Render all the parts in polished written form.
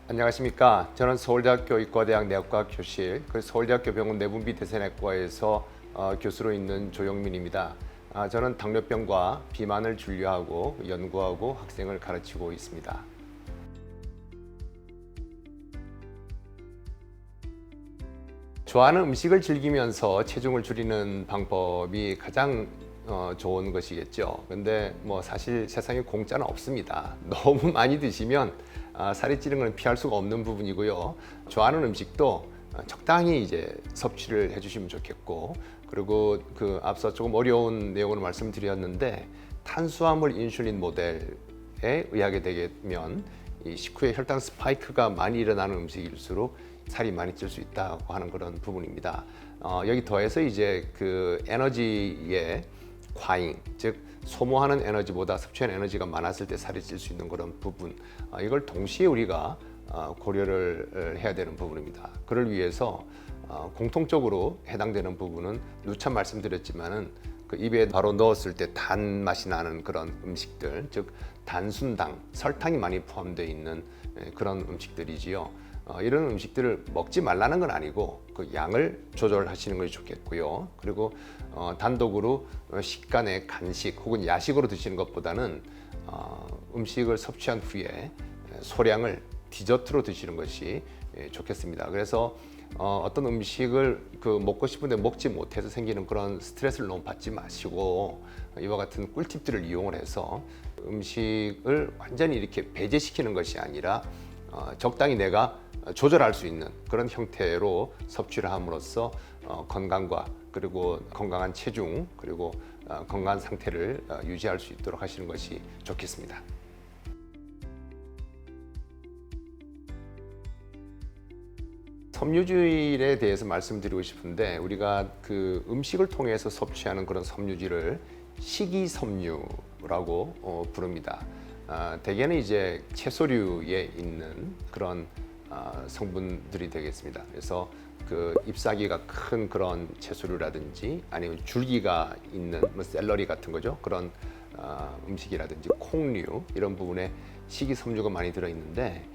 안녕하십니까. 저는 서울대학교 의과대학 내학과 교실, 서울대학교 병원 내분비 대사내과에서 교수로 있는 조영민입니다. 저는 당뇨병과 비만을 진료하고 연구하고 학생을 가르치고 있습니다. 좋아하는 음식을 즐기면서 체중을 줄이는 방법이 가장 좋은 것이겠죠. 근데 사실 세상에 공짜는 없습니다. 너무 많이 드시면 살이 찌는 건 피할 수가 없는 부분이고요. 좋아하는 음식도 적당히 이제 섭취를 해주시면 좋겠고, 그리고 앞서 조금 어려운 내용으로 말씀드렸는데 탄수화물 인슐린 모델에 의하게 되면 이 식후에 혈당 스파이크가 많이 일어나는 음식일수록 살이 많이 찔 수 있다고 하는 그런 부분입니다. 여기 더해서 이제 에너지의 과잉, 즉 소모하는 에너지보다 섭취하는 에너지가 많았을 때 살이 찔 수 있는 그런 부분, 이걸 동시에 우리가 고려를 해야 되는 부분입니다. 그를 위해서 공통적으로 해당되는 부분은 누차 말씀드렸지만은 입에 바로 넣었을 때 단맛이 나는 그런 음식들, 즉 단순당, 설탕이 많이 포함되어 있는 그런 음식들이지요. 이런 음식들을 먹지 말라는 건 아니고 양을 조절하시는 것이 좋겠고요. 그리고 단독으로 식간의 간식 혹은 야식으로 드시는 것보다는 음식을 섭취한 후에 소량을 디저트로 드시는 것이 좋겠습니다. 그래서 어떤 음식을 먹고 싶은데 먹지 못해서 생기는 그런 스트레스를 너무 받지 마시고 이와 같은 꿀팁들을 이용을 해서 음식을 완전히 이렇게 배제시키는 것이 아니라 적당히 내가 조절할 수 있는 그런 형태로 섭취를 함으로써 건강과 그리고 건강한 체중 그리고 건강한 상태를 유지할 수 있도록 하시는 것이 좋겠습니다. 섬유질에 대해서 말씀드리고 싶은데 우리가 음식을 통해서 섭취하는 그런 섬유질을 식이섬유라고 부릅니다. 대개는 이제 채소류에 있는 그런 성분들이 되겠습니다. 그래서 잎사귀가 큰 그런 채소류라든지 아니면 줄기가 있는 샐러리 같은 거죠. 그런 음식이라든지 콩류 이런 부분에 식이섬유가 많이 들어있는데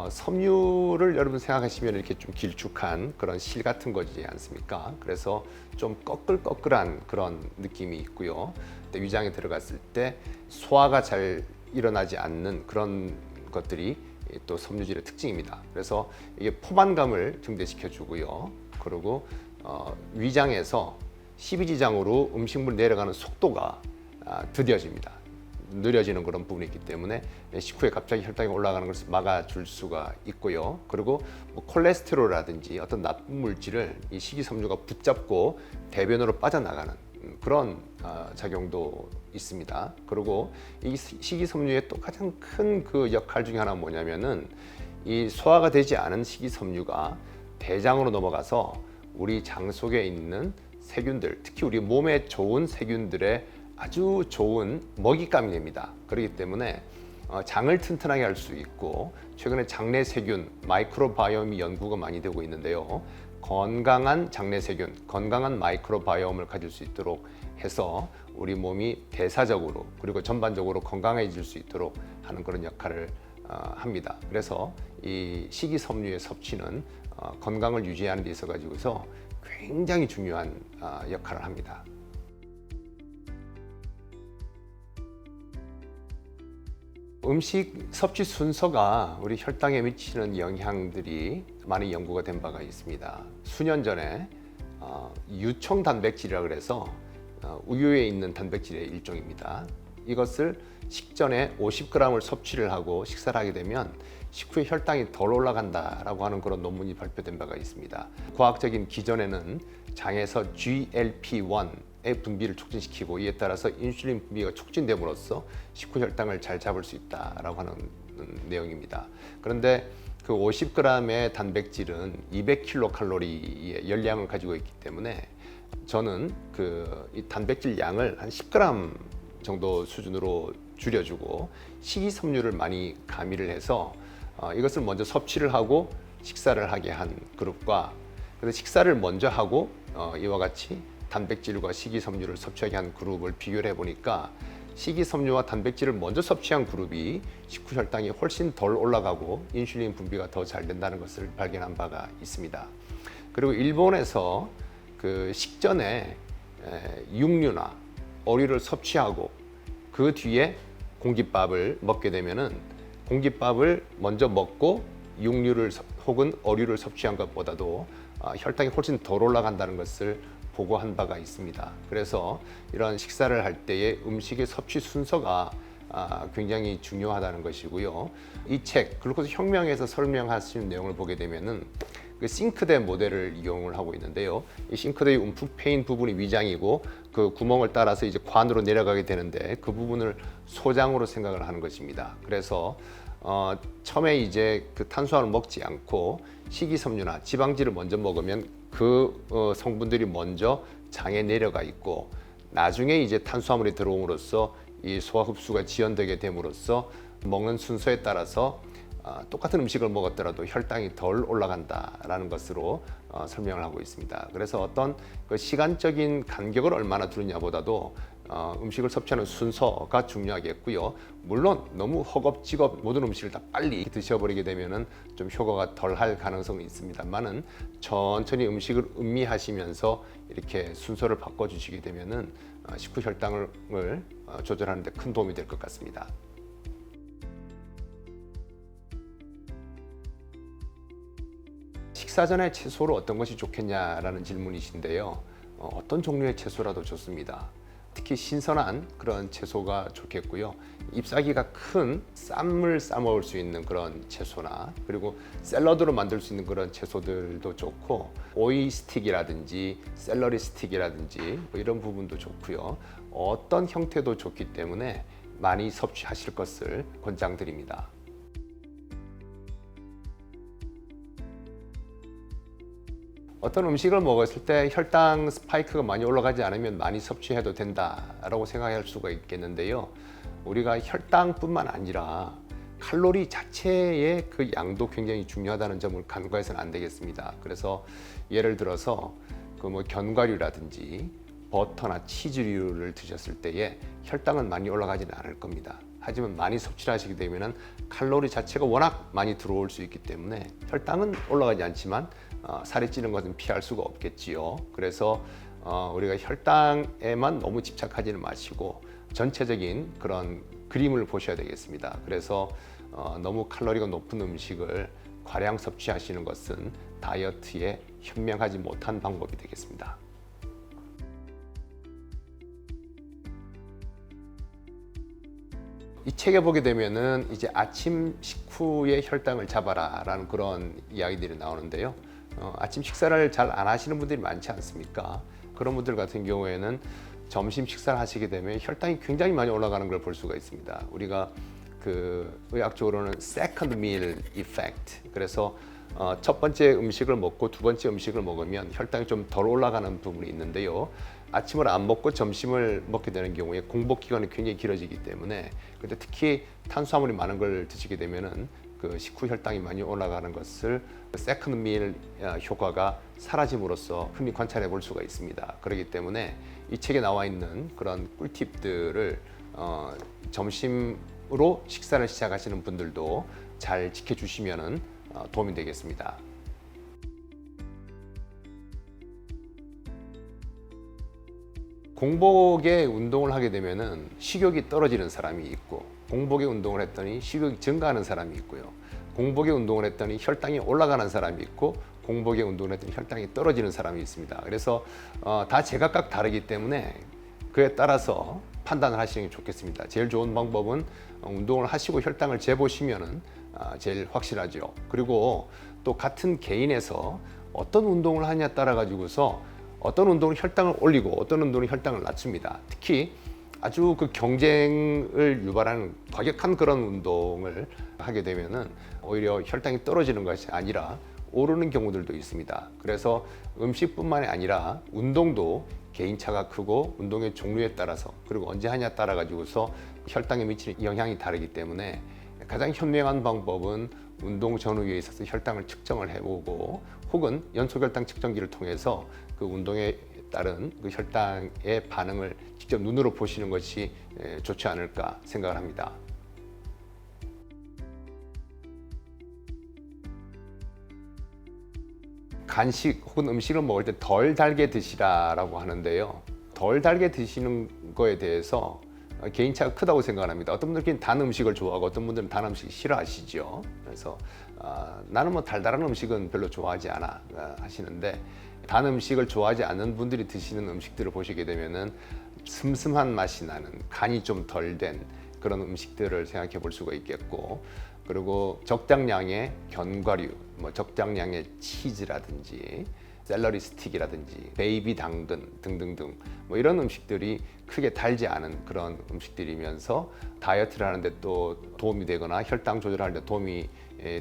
섬유를 여러분 생각하시면 이렇게 좀 길쭉한 그런 실 같은 거지 않습니까? 그래서 좀 꺼끌꺼끌한 그런 느낌이 있고요. 위장에 들어갔을 때 소화가 잘 일어나지 않는 그런 것들이 또 섬유질의 특징입니다. 그래서 이게 포만감을 증대시켜 주고요. 그리고 위장에서 십이지장으로 음식물 내려가는 속도가 더뎌집니다. 느려지는 그런 부분이 있기 때문에 식후에 갑자기 혈당이 올라가는 것을 막아줄 수가 있고요. 그리고 콜레스테롤이라든지 어떤 나쁜 물질을 이 식이섬유가 붙잡고 대변으로 빠져나가는 그런 작용도 있습니다. 그리고 이 식이섬유의 또 가장 큰 역할 중에 하나는 뭐냐면은 이 소화가 되지 않은 식이섬유가 대장으로 넘어가서 우리 장 속에 있는 세균들, 특히 우리 몸에 좋은 세균들의 아주 좋은 먹잇감이 됩니다. 그렇기 때문에 장을 튼튼하게 할 수 있고 최근에 장내 세균, 마이크로바이옴이 연구가 많이 되고 있는데요. 건강한 장내 세균, 건강한 마이크로바이옴을 가질 수 있도록 해서 우리 몸이 대사적으로 그리고 전반적으로 건강해질 수 있도록 하는 그런 역할을 합니다. 그래서 이 식이섬유의 섭취는 건강을 유지하는 데 있어 가지고서 굉장히 중요한 역할을 합니다. 음식 섭취 순서가 우리 혈당에 미치는 영향들이 많이 연구가 된 바가 있습니다. 수년 전에 유청 단백질이라고 해서 우유에 있는 단백질의 일종입니다. 이것을 식전에 50g을 섭취를 하고 식사를 하게 되면 식후에 혈당이 덜 올라간다라고 하는 그런 논문이 발표된 바가 있습니다. 과학적인 기전에는 장에서 GLP-1의 분비를 촉진시키고 이에 따라서 인슐린 분비가 촉진됨으로써 식후 혈당을 잘 잡을 수 있다라고 하는 내용입니다. 그런데 50g의 단백질은 200kcal의 열량을 가지고 있기 때문에 저는 이 단백질 양을 한 10g 정도 수준으로 줄여주고 식이섬유를 많이 가미를 해서 이것을 먼저 섭취를 하고 식사를 하게 한 그룹과 식사를 먼저 하고 이와 같이 단백질과 식이섬유를 섭취하게 한 그룹을 비교를 해보니까 식이섬유와 단백질을 먼저 섭취한 그룹이 식후 혈당이 훨씬 덜 올라가고 인슐린 분비가 더 잘 된다는 것을 발견한 바가 있습니다. 그리고 일본에서 그 식전에 육류나 어류를 섭취하고 그 뒤에 공깃밥을 먹게 되면은 공깃밥을 먼저 먹고 육류를 혹은 어류를 섭취한 것보다도 혈당이 훨씬 덜 올라간다는 것을 보고한 바가 있습니다. 그래서 이런 식사를 할 때의 음식의 섭취 순서가 굉장히 중요하다는 것이고요. 이 책 글루코스 혁명에서 설명하시는 내용을 보게 되면은 그 싱크대 모델을 이용을 하고 있는데요. 이 싱크대의 움푹 패인 부분이 위장이고 그 구멍을 따라서 이제 관으로 내려가게 되는데 그 부분을 소장으로 생각을 하는 것입니다. 그래서 처음에 이제 그 탄수화물을 먹지 않고 식이섬유나 지방질을 먼저 먹으면 그 성분들이 먼저 장에 내려가 있고 나중에 이제 탄수화물이 들어옴으로써 이 소화 흡수가 지연되게 됨으로써 먹는 순서에 따라서 똑같은 음식을 먹었더라도 혈당이 덜 올라간다라는 것으로 설명을 하고 있습니다. 그래서 어떤 그 시간적인 간격을 얼마나 두느냐보다도 음식을 섭취하는 순서가 중요하겠고요. 물론 너무 허겁지겁 모든 음식을 다 빨리 드셔버리게 되면은 좀 효과가 덜할 가능성이 있습니다만은 천천히 음식을 음미하시면서 이렇게 순서를 바꿔주시게 되면은 식후 혈당을 조절하는 데 큰 도움이 될 것 같습니다. 식사 전에 채소로 어떤 것이 좋겠냐라는 질문이신데요. 어떤 종류의 채소라도 좋습니다. 특히 신선한 그런 채소가 좋겠고요. 잎사귀가 큰 쌈을 싸 먹을 수 있는 그런 채소나 그리고 샐러드로 만들 수 있는 그런 채소들도 좋고 오이 스틱이라든지 샐러리 스틱이라든지 뭐 이런 부분도 좋고요. 어떤 형태도 좋기 때문에 많이 섭취하실 것을 권장드립니다. 어떤 음식을 먹었을 때 혈당 스파이크가 많이 올라가지 않으면 많이 섭취해도 된다라고 생각할 수가 있겠는데요. 우리가 혈당뿐만 아니라 칼로리 자체의 그 양도 굉장히 중요하다는 점을 간과해서는 안 되겠습니다. 그래서 예를 들어서 그 뭐 견과류라든지 버터나 치즈류를 드셨을 때에 혈당은 많이 올라가지는 않을 겁니다. 하지만 많이 섭취를 하시게 되면 칼로리 자체가 워낙 많이 들어올 수 있기 때문에 혈당은 올라가지 않지만 살이 찌는 것은 피할 수가 없겠지요. 그래서 우리가 혈당에만 너무 집착하지는 마시고 전체적인 그런 그림을 보셔야 되겠습니다. 그래서 너무 칼로리가 높은 음식을 과량 섭취하시는 것은 다이어트에 현명하지 못한 방법이 되겠습니다. 이 책에 보게 되면은 이제 아침 식후에 혈당을 잡아라라는 그런 이야기들이 나오는데요. 아침 식사를 잘 안 하시는 분들이 많지 않습니까? 그런 분들 같은 경우에는 점심 식사를 하시게 되면 혈당이 굉장히 많이 올라가는 걸 볼 수가 있습니다. 우리가 그 의학적으로는 second meal effect. 그래서 첫 번째 음식을 먹고 두 번째 음식을 먹으면 혈당이 좀 덜 올라가는 부분이 있는데요. 아침을 안 먹고 점심을 먹게 되는 경우에 공복 기간이 굉장히 길어지기 때문에 근데 특히 탄수화물이 많은 걸 드시게 되면은 그 식후 혈당이 많이 올라가는 것을 세컨드 밀 효과가 사라짐으로써 흔히 관찰해 볼 수가 있습니다. 그렇기 때문에 이 책에 나와 있는 그런 꿀팁들을 점심으로 식사를 시작하시는 분들도 잘 지켜주시면 도움이 되겠습니다. 공복에 운동을 하게 되면은 식욕이 떨어지는 사람이 있고 공복에 운동을 했더니 식욕이 증가하는 사람이 있고요. 공복에 운동을 했더니 혈당이 올라가는 사람이 있고 공복에 운동을 했더니 혈당이 떨어지는 사람이 있습니다. 그래서 다 제각각 다르기 때문에 그에 따라서 판단을 하시는 게 좋겠습니다. 제일 좋은 방법은 운동을 하시고 혈당을 재보시면은 제일 확실하죠. 그리고 또 같은 개인에서 어떤 운동을 하냐에 따라 가지고서 어떤 운동은 혈당을 올리고 어떤 운동은 혈당을 낮춥니다. 특히 아주 그 경쟁을 유발하는 과격한 그런 운동을 하게 되면은 오히려 혈당이 떨어지는 것이 아니라 오르는 경우들도 있습니다. 그래서 음식뿐만이 아니라 운동도 개인차가 크고 운동의 종류에 따라서 그리고 언제 하냐에 따라 가지고서 혈당에 미치는 영향이 다르기 때문에 가장 현명한 방법은 운동 전후에 있어서 혈당을 측정을 해보고 혹은 연소혈당 측정기를 통해서 그 운동에 따른 그 혈당의 반응을 직접 눈으로 보시는 것이 좋지 않을까 생각을 합니다. 간식 혹은 음식을 먹을 때 덜 달게 드시라라고 하는데요. 덜 달게 드시는 거에 대해서 개인차가 크다고 생각합니다. 어떤 분들은 단 음식을 좋아하고 어떤 분들은 단 음식 싫어하시죠. 그래서 나는 뭐 달달한 음식은 별로 좋아하지 않아 하시는데 단 음식을 좋아하지 않는 분들이 드시는 음식들을 보시게 되면은 슴슴한 맛이 나는 간이 좀 덜 된 그런 음식들을 생각해 볼 수가 있겠고, 그리고 적당량의 견과류, 뭐 적당량의 치즈라든지 샐러리 스틱이라든지 베이비 당근 등등등 뭐 이런 음식들이 크게 달지 않은 그런 음식들이면서 다이어트를 하는데 또 도움이 되거나 혈당 조절하는 데 도움이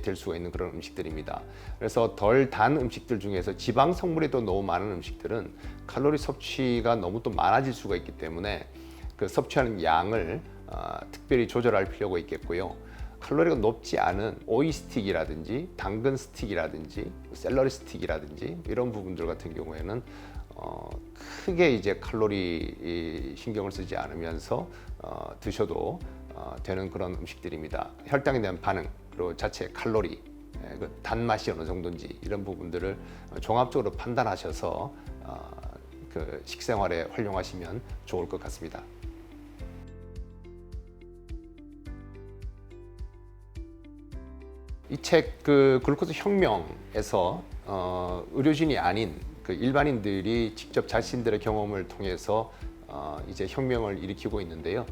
될 수가 있는 그런 음식들입니다. 그래서 덜 단 음식들 중에서 지방 성분이 또 너무 많은 음식들은 칼로리 섭취가 너무 또 많아질 수가 있기 때문에 그 섭취하는 양을 특별히 조절할 필요가 있겠고요. 칼로리가 높지 않은 오이 스틱이라든지 당근 스틱이라든지 샐러리 스틱이라든지 이런 부분들 같은 경우에는 크게 이제 칼로리 신경을 쓰지 않으면서 드셔도 되는 그런 음식들입니다. 혈당에 대한 반응, 그리고 자체 칼로리, 그 단맛이 어느 정도인지 이런 부분들을 종합적으로 판단하셔서 그 식생활에 활용하시면 좋을 것 같습니다. 이 책 그 글루코스 혁명에서 의료진이 아닌 그 일반인들이 직접 자신들의 경험을 통해서 이제 혁명을 일으키고 있는데요.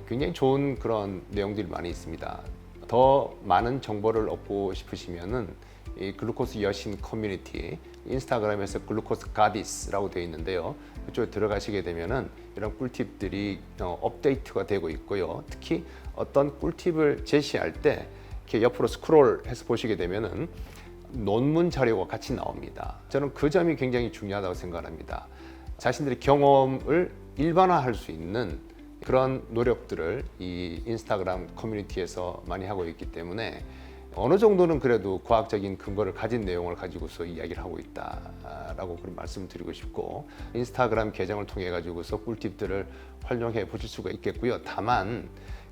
굉장히 좋은 그런 내용들이 많이 있습니다. 더 많은 정보를 얻고 싶으시면은 이 글루코스 여신 커뮤니티 인스타그램에서 글루코스 가디스라고 되어 있는데요. 그쪽에 들어가시게 되면은 이런 꿀팁들이 업데이트가 되고 있고요. 특히 어떤 꿀팁을 제시할 때 이렇게 옆으로 스크롤해서 보시게 되면은 논문 자료가 같이 나옵니다. 저는 그 점이 굉장히 중요하다고 생각합니다. 자신들의 경험을 일반화할 수 있는 그런 노력들을 이 인스타그램 커뮤니티에서 많이 하고 있기 때문에 어느 정도는 그래도 과학적인 근거를 가진 내용을 가지고서 이야기를 하고 있다라고 그런 말씀을 드리고 싶고, 인스타그램 계정을 통해 가지고서 꿀팁들을 활용해 보실 수가 있겠고요. 다만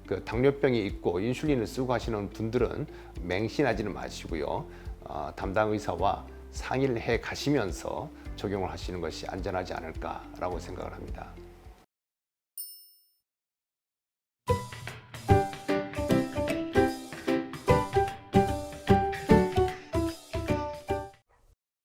그 당뇨병이 있고 인슐린을 쓰고 하시는 분들은 맹신하지는 마시고요. 담당 의사와 상의를 해 가시면서 적용을 하시는 것이 안전하지 않을까라고 생각을 합니다.